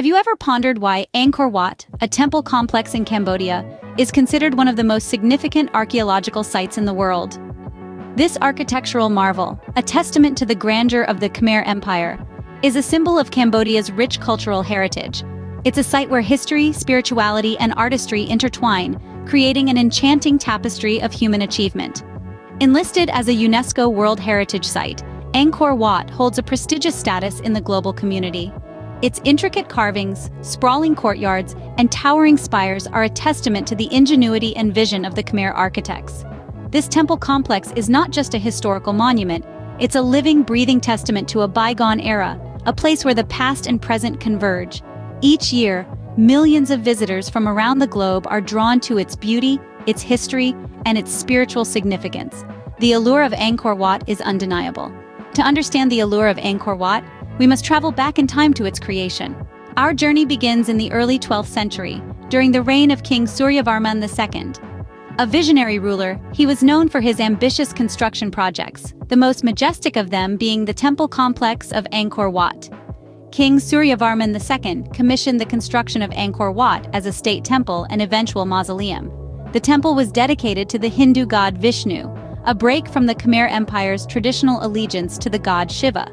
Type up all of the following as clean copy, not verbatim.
Have you ever pondered why Angkor Wat, a temple complex in Cambodia, is considered one of the most significant archaeological sites in the world? This architectural marvel, a testament to the grandeur of the Khmer Empire, is a symbol of Cambodia's rich cultural heritage. It's a site where history, spirituality, and artistry intertwine, creating an enchanting tapestry of human achievement. Enlisted as a UNESCO World Heritage Site, Angkor Wat holds a prestigious status in the global community. Its intricate carvings, sprawling courtyards, and towering spires are a testament to the ingenuity and vision of the Khmer architects. This temple complex is not just a historical monument, it's a living, breathing testament to a bygone era, a place where the past and present converge. Each year, millions of visitors from around the globe are drawn to its beauty, its history, and its spiritual significance. The allure of Angkor Wat is undeniable. To understand the allure of Angkor Wat, we must travel back in time to its creation. Our journey begins in the early 12th century, during the reign of King Suryavarman II. A visionary ruler, he was known for his ambitious construction projects, the most majestic of them being the temple complex of Angkor Wat. King Suryavarman II commissioned the construction of Angkor Wat as a state temple and eventual mausoleum. The temple was dedicated to the Hindu god Vishnu, a break from the Khmer Empire's traditional allegiance to the god Shiva.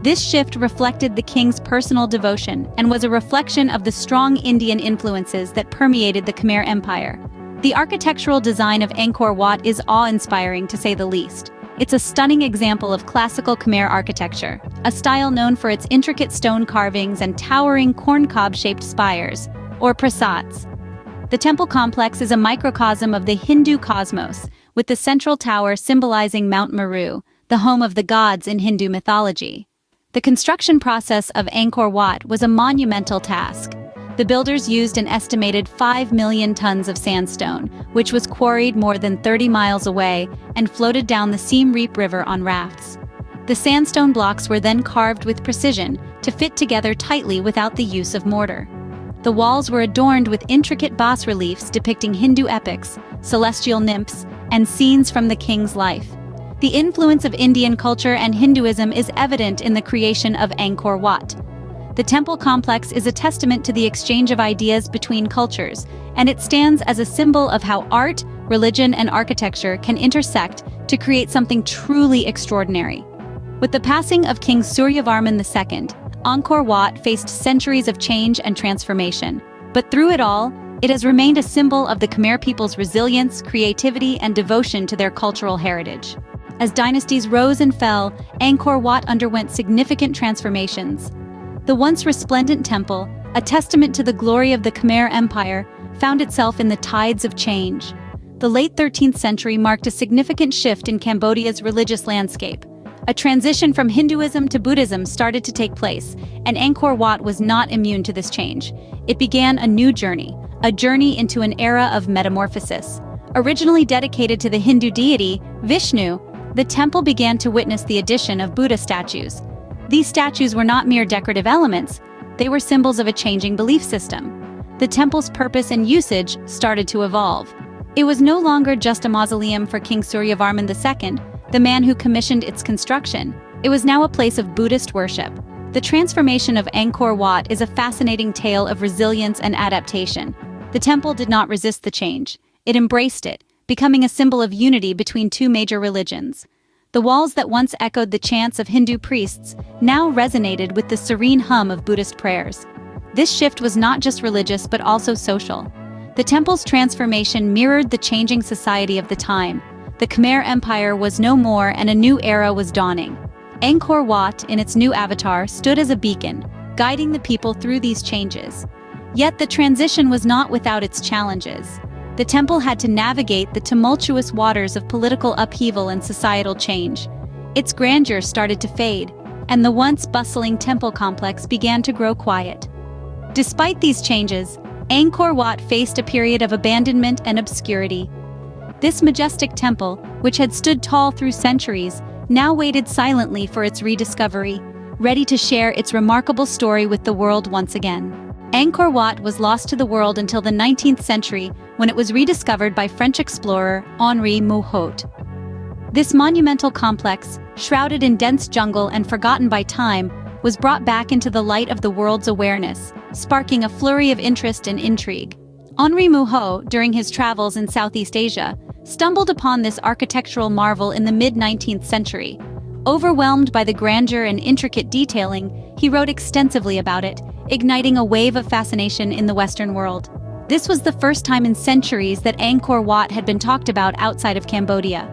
This shift reflected the king's personal devotion and was a reflection of the strong Indian influences that permeated the Khmer Empire. The architectural design of Angkor Wat is awe-inspiring to say the least. It's a stunning example of classical Khmer architecture, a style known for its intricate stone carvings and towering corncob-shaped spires, or prasads. The temple complex is a microcosm of the Hindu cosmos, with the central tower symbolizing Mount Meru, the home of the gods in Hindu mythology. The construction process of Angkor Wat was a monumental task. The builders used an estimated 5 million tons of sandstone, which was quarried more than 30 miles away and floated down the Siem Reap River on rafts. The sandstone blocks were then carved with precision to fit together tightly without the use of mortar. The walls were adorned with intricate bas-reliefs depicting Hindu epics, celestial nymphs, and scenes from the king's life. The influence of Indian culture and Hinduism is evident in the creation of Angkor Wat. The temple complex is a testament to the exchange of ideas between cultures, and it stands as a symbol of how art, religion, and architecture can intersect to create something truly extraordinary. With the passing of King Suryavarman II, Angkor Wat faced centuries of change and transformation. But through it all, it has remained a symbol of the Khmer people's resilience, creativity, and devotion to their cultural heritage. As dynasties rose and fell, Angkor Wat underwent significant transformations. The once resplendent temple, a testament to the glory of the Khmer Empire, found itself in the tides of change. The late 13th century marked a significant shift in Cambodia's religious landscape. A transition from Hinduism to Buddhism started to take place, and Angkor Wat was not immune to this change. It began a new journey, a journey into an era of metamorphosis. Originally dedicated to the Hindu deity, Vishnu, the temple began to witness the addition of Buddha statues. These statues were not mere decorative elements, they were symbols of a changing belief system. The temple's purpose and usage started to evolve. It was no longer just a mausoleum for King Suryavarman II, the man who commissioned its construction. It was now a place of Buddhist worship. The transformation of Angkor Wat is a fascinating tale of resilience and adaptation. The temple did not resist the change. It embraced it, becoming a symbol of unity between two major religions. The walls that once echoed the chants of Hindu priests now resonated with the serene hum of Buddhist prayers. This shift was not just religious but also social. The temple's transformation mirrored the changing society of the time. The Khmer Empire was no more and a new era was dawning. Angkor Wat, in its new avatar, stood as a beacon, guiding the people through these changes. Yet the transition was not without its challenges. The temple had to navigate the tumultuous waters of political upheaval and societal change. Its grandeur started to fade, and the once bustling temple complex began to grow quiet. Despite these changes, Angkor Wat faced a period of abandonment and obscurity. This majestic temple, which had stood tall through centuries, now waited silently for its rediscovery, ready to share its remarkable story with the world once again. Angkor Wat was lost to the world until the 19th century when it was rediscovered by French explorer Henri Mouhot. This monumental complex, shrouded in dense jungle and forgotten by time, was brought back into the light of the world's awareness, sparking a flurry of interest and intrigue. Henri Mouhot, during his travels in Southeast Asia, stumbled upon this architectural marvel in the mid-19th century. Overwhelmed by the grandeur and intricate detailing, he wrote extensively about it, igniting a wave of fascination in the Western world. This was the first time in centuries that Angkor Wat had been talked about outside of Cambodia.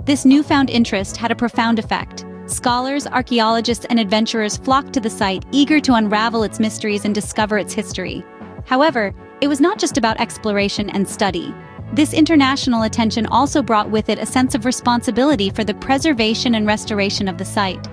This newfound interest had a profound effect. Scholars, archaeologists, and adventurers flocked to the site, eager to unravel its mysteries and discover its history. However, it was not just about exploration and study. This international attention also brought with it a sense of responsibility for the preservation and restoration of the site.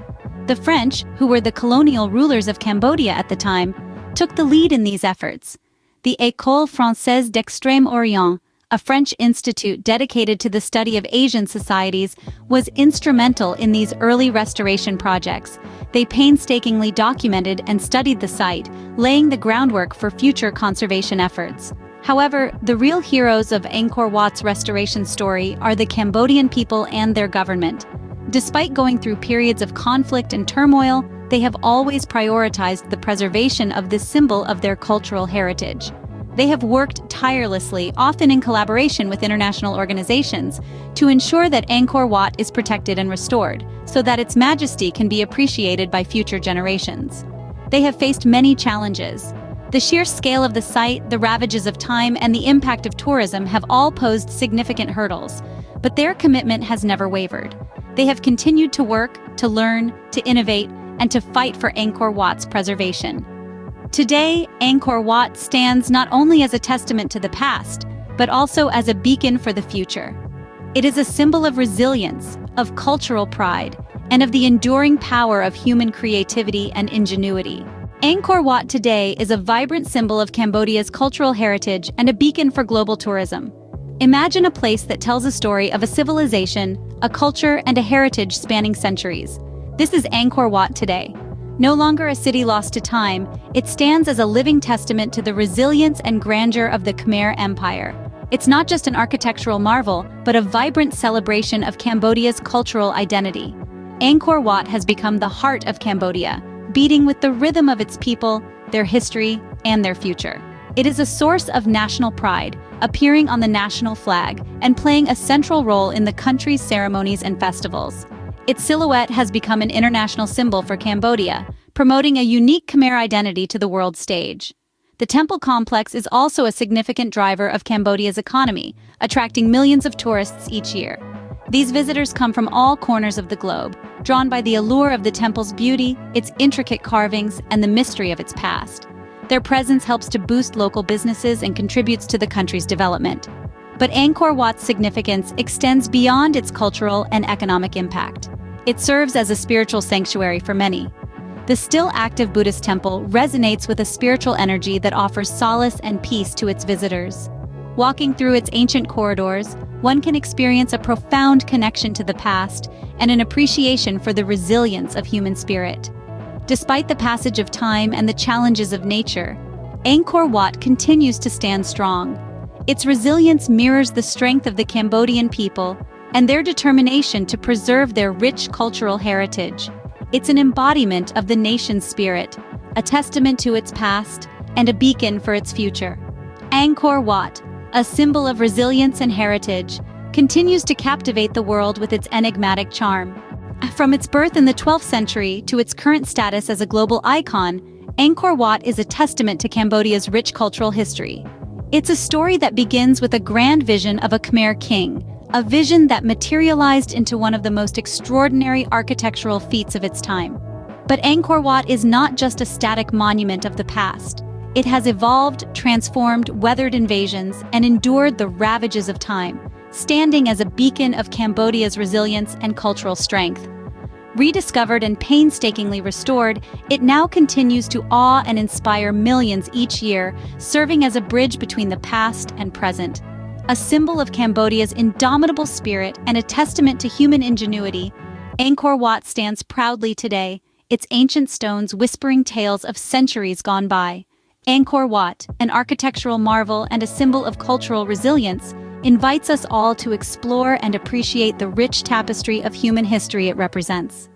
The French, who were the colonial rulers of Cambodia at the time, took the lead in these efforts. The École Française d'Extrême-Orient, a French institute dedicated to the study of Asian societies, was instrumental in these early restoration projects. They painstakingly documented and studied the site, laying the groundwork for future conservation efforts. However, the real heroes of Angkor Wat's restoration story are the Cambodian people and their government. Despite going through periods of conflict and turmoil, they have always prioritized the preservation of this symbol of their cultural heritage. They have worked tirelessly, often in collaboration with international organizations, to ensure that Angkor Wat is protected and restored, so that its majesty can be appreciated by future generations. They have faced many challenges. The sheer scale of the site, the ravages of time, and the impact of tourism have all posed significant hurdles, but their commitment has never wavered. They have continued to work, to learn, to innovate, and to fight for Angkor Wat's preservation. Today, Angkor Wat stands not only as a testament to the past, but also as a beacon for the future. It is a symbol of resilience, of cultural pride, and of the enduring power of human creativity and ingenuity. Angkor Wat today is a vibrant symbol of Cambodia's cultural heritage and a beacon for global tourism. Imagine a place that tells a story of a civilization, a culture, and a heritage spanning centuries. This is Angkor Wat today. No longer a city lost to time, it stands as a living testament to the resilience and grandeur of the Khmer Empire. It's not just an architectural marvel, but a vibrant celebration of Cambodia's cultural identity. Angkor Wat has become the heart of Cambodia, beating with the rhythm of its people, their history, and their future. It is a source of national pride, appearing on the national flag and playing a central role in the country's ceremonies and festivals. Its silhouette has become an international symbol for Cambodia, promoting a unique Khmer identity to the world stage. The temple complex is also a significant driver of Cambodia's economy, attracting millions of tourists each year. These visitors come from all corners of the globe, drawn by the allure of the temple's beauty, its intricate carvings, and the mystery of its past. Their presence helps to boost local businesses and contributes to the country's development. But Angkor Wat's significance extends beyond its cultural and economic impact. It serves as a spiritual sanctuary for many. The still active Buddhist temple resonates with a spiritual energy that offers solace and peace to its visitors. Walking through its ancient corridors, one can experience a profound connection to the past and an appreciation for the resilience of human spirit. Despite the passage of time and the challenges of nature, Angkor Wat continues to stand strong. Its resilience mirrors the strength of the Cambodian people and their determination to preserve their rich cultural heritage. It's an embodiment of the nation's spirit, a testament to its past, and a beacon for its future. Angkor Wat, a symbol of resilience and heritage, continues to captivate the world with its enigmatic charm. From its birth in the 12th century to its current status as a global icon, Angkor Wat is a testament to Cambodia's rich cultural history. It's a story that begins with a grand vision of a Khmer king, a vision that materialized into one of the most extraordinary architectural feats of its time. But Angkor Wat is not just a static monument of the past. It has evolved, transformed, weathered invasions, and endured the ravages of time, standing as a beacon of Cambodia's resilience and cultural strength. Rediscovered and painstakingly restored, it now continues to awe and inspire millions each year, serving as a bridge between the past and present. A symbol of Cambodia's indomitable spirit and a testament to human ingenuity, Angkor Wat stands proudly today, its ancient stones whispering tales of centuries gone by. Angkor Wat, an architectural marvel and a symbol of cultural resilience, invites us all to explore and appreciate the rich tapestry of human history it represents.